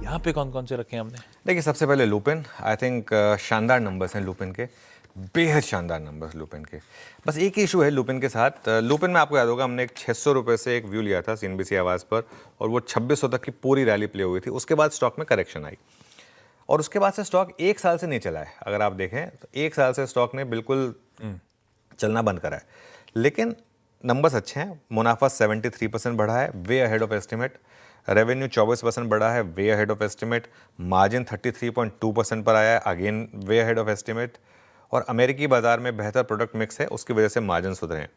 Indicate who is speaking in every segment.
Speaker 1: यहाँ पे कौन कौन से रखे हैं हमने?
Speaker 2: देखिए, सबसे पहले लुपिन, आई थिंक शानदार नंबर्स हैं लुपिन के, बेहद शानदार नंबर्स लुपिन के। बस एक ही इशू है लुपिन के साथ। लुपिन में आपको याद होगा हमने एक 600 रुपये से एक व्यू लिया था CNBC आवाज़ पर, और वो 2600 तक की पूरी रैली प्ले हुई थी। उसके बाद स्टॉक में करेक्शन आई, और उसके बाद से स्टॉक एक साल से नहीं चला है। अगर आप देखें तो एक साल से स्टॉक ने बिल्कुल चलना बंद करा है, लेकिन नंबर्स अच्छे हैं। मुनाफा 73% बढ़ा है, way ahead of estimate. Revenue 24% बढ़ा है, way ahead of estimate. Margin 33.2% पर आया है, again way ahead of estimate. और अमेरिकी बाजार में बेहतर प्रोडक्ट मिक्स है, उसकी वजह से मार्जिन सुधरे हैं।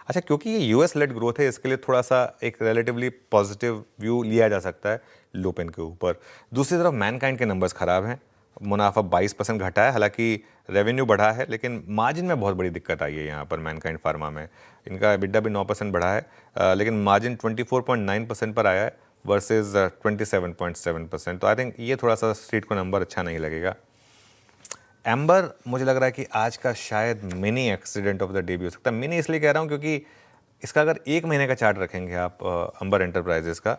Speaker 2: अच्छा, क्योंकि ये US लेड ग्रोथ है, इसके लिए थोड़ा सा एक रिलेटिवली पॉजिटिव व्यू लिया जा सकता है लुपिन के ऊपर। दूसरी तरफ मैनकाइंड के नंबर्स खराब हैं। मुनाफा 22% घटा है, हालांकि रेवेन्यू बढ़ा है, लेकिन मार्जिन में बहुत बड़ी दिक्कत आई है यहाँ पर मैनकाइंड फार्मा में। इनका EBITDA भी 9% बढ़ा है, लेकिन मार्जिन 24.9% पर आया है वर्सेस 27.7%। तो आई थिंक ये थोड़ा सा स्ट्रीट को नंबर अच्छा नहीं लगेगा। एम्बर मुझे लग रहा है कि आज का शायद mini accident of the day भी हो सकता है। मिनी इसलिए कह रहा हूँ क्योंकि इसका अगर एक महीने का चार्ट रखेंगे आप अंबर एंटरप्राइजेस का,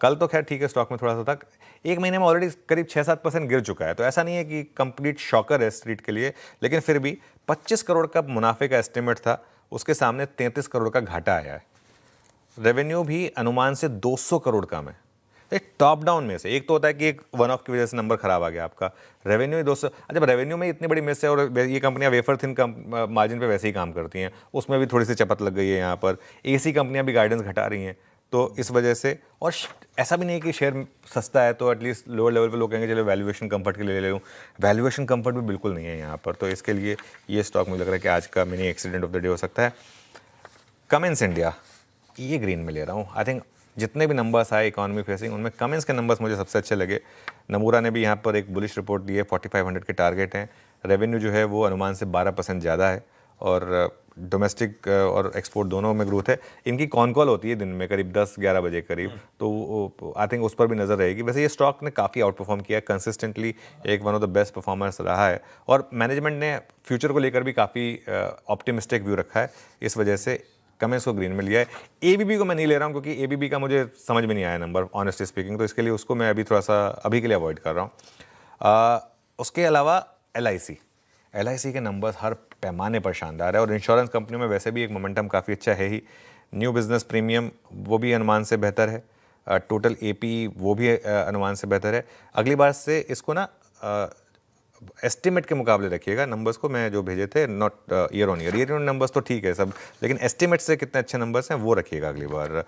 Speaker 2: कल तो खैर ठीक है, स्टॉक में थोड़ा सा था, एक महीने में ऑलरेडी करीब 6-7% गिर चुका है। तो ऐसा नहीं है कि कंप्लीट शॉकर है स्ट्रीट के लिए, लेकिन फिर भी 25 करोड़ का मुनाफे का एस्टिमेट था, उसके सामने 33 करोड़ का घाटा आया है। रेवेन्यू भी अनुमान से 200 करोड़ कम है। एक टॉप डाउन में से एक तो होता है कि एक वन ऑफ की वजह से नंबर खराब आ गया आपका, रेवेन्यू ही 200। जब रेवेन्यू में इतनी बड़ी मिस है, और ये कंपनियां वेफर थिन मार्जिन पे वैसे ही काम करती हैं, उसमें भी थोड़ी सी चपत लग गई है यहाँ पर। AC कंपनियां भी गाइडेंस घटा रही हैं, तो इस वजह से। और ऐसा भी नहीं कि शेयर सस्ता है तो एटलीस्ट लोअर लेवल पे लोग कहेंगे चलो वैल्यूएशन कंफर्ट के लिए ले लूँ। वैल्यूएशन कंफर्ट भी बिल्कुल नहीं है यहाँ पर, तो इसके लिए ये स्टॉक मुझे लग रहा है कि आज का mini accident of the day हो सकता है। कमिंस इंडिया, ये ग्रीन में ले रहा हूँ। आई थिंक जितने भी नंबर्स आए इकोनॉमी फेसिंग, उनमें कमिंस के नंबर्स मुझे सबसे अच्छे लगे। नमूरा ने भी यहाँ पर एक बुलिश रिपोर्ट दी है, 4500 के टारगेट हैं। रेवेन्यू जो है वो अनुमान से 12% ज़्यादा है, और डोमेस्टिक और एक्सपोर्ट दोनों में ग्रोथ है। इनकी कॉन कॉल होती है दिन में करीब 10-11 बजे करीब, तो आई थिंक उस पर भी नज़र रहेगी। वैसे ये स्टॉक ने काफ़ी आउट परफॉर्म किया है, कंसिस्टेंटली एक one of the best performers रहा है, और मैनेजमेंट ने फ्यूचर को लेकर भी काफ़ी ऑप्टिमिस्टिक व्यू रखा है, इस वजह से कमेंस को ग्रीन में लिया है। ABB को मैं नहीं ले रहा हूँ क्योंकि ABB का मुझे समझ में नहीं आया नंबर, ऑनेस्टली स्पीकिंग, तो इसके लिए उसको मैं अभी थोड़ा सा अभी के लिए अवॉइड कर रहा हूँ। उसके अलावा LIC के नंबर्स हर पैमाने पर शानदार है, और इंश्योरेंस कंपनी में वैसे भी एक मोमेंटम काफ़ी अच्छा है ही। न्यू बिजनेस प्रीमियम वो भी अनुमान से बेहतर है, टोटल AP वो भी अनुमान से बेहतर है। अगली बार से इसको ना एस्टिमेट के मुकाबले रखिएगा नंबर्स को, मैं जो भेजे थे, not year on year numbers तो ठीक है सब, लेकिन एस्टिमेट से कितने अच्छे नंबर्स हैं वो रखिएगा अगली बार।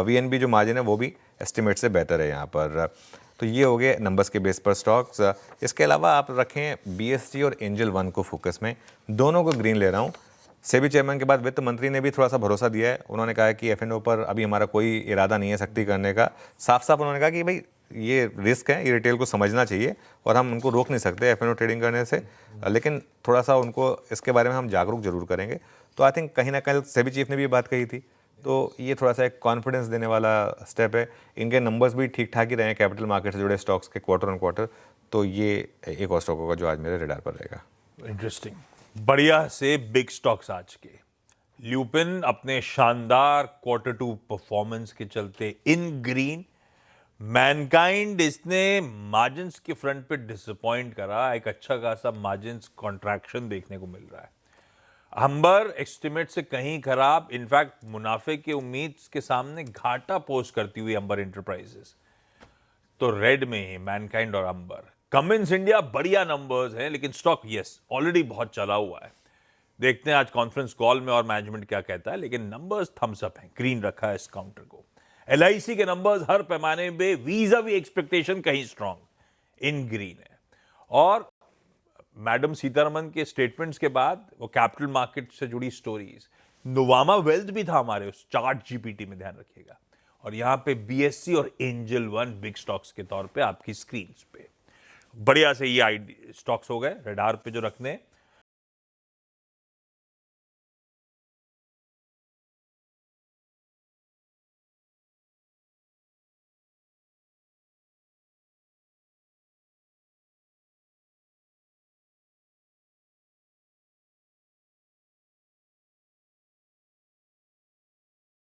Speaker 2: VNB जो मार्जिन है वो भी एस्टिमेट से बेहतर है यहाँ पर। तो ये हो गए नंबर्स के बेस पर स्टॉक्स। इसके अलावा आप रखें BSG और एंजल वन को फोकस में, दोनों को ग्रीन ले रहा हूँ। सेबी चेयरमैन के बाद वित्त मंत्री ने भी थोड़ा सा भरोसा दिया है। उन्होंने कहा है कि F&O पर अभी हमारा कोई इरादा नहीं है सख्ती करने का। साफ साफ उन्होंने कहा कि भाई ये रिस्क है, ये रिटेल को समझना चाहिए, और हम उनको रोक नहीं सकते F&O ट्रेडिंग करने से, लेकिन थोड़ा सा उनको इसके बारे में हम जागरूक जरूर करेंगे। तो आई थिंक कहीं ना कहीं सेबी चीफ ने भी ये बात कही थी, तो ये थोड़ा सा एक कॉन्फिडेंस देने वाला स्टेप है। इनके नंबर्स भी ठीक ठाक ही रहे कैपिटल मार्केट से जुड़े स्टॉक्स के क्वार्टर ऑन क्वार्टर, तो ये एक और स्टॉक होगा जो आज मेरे रेडार पर रहेगा।
Speaker 1: इंटरेस्टिंग, बढ़िया से बिग स्टॉक्स आज के। ल्यूपिन अपने शानदार Q2 परफॉर्मेंस के चलते इन ग्रीन। मैनकाइंड इसने मार्जिन्स के फ्रंट पे डिसअपॉइंट करा, एक अच्छा खासा मार्जिन्स कॉन्ट्रैक्शन देखने को मिल रहा है। अंबर एस्टिमेट से कहीं खराब, इनफैक्ट मुनाफे की उम्मीद के सामने घाटा पोस्ट करती हुई अंबर एंटरप्राइजेस, तो रेड में ही मैनकाइंड और अंबर। कमिंस इंडिया बढ़िया नंबर्स हैं, लेकिन स्टॉक यस ऑलरेडी बहुत चला हुआ है। देखते हैं आज कॉन्फ्रेंस कॉल में और मैनेजमेंट क्या कहता है, लेकिन नंबर्स थम्स अप हैं, ग्रीन रखा है इस काउंटर को। LIC के नंबर्स हर पैमाने पे वीजा वी एक्सपेक्टेशन कहीं स्ट्रांग इन ग्रीन है। और मैडम सीतारमन के स्टेटमेंट्स के बाद वो कैपिटल मार्केट से जुड़ी स्टोरीज, नोवामा वेल्थ भी था हमारे उस चार्ट GPT में, ध्यान रखिएगा। और यहां पे BSC और एंजल वन बिग स्टॉक्स के तौर पे आपकी स्क्रीन पे बढ़िया से ये स्टॉक्स हो गए रेडार पे जो रखने हैं।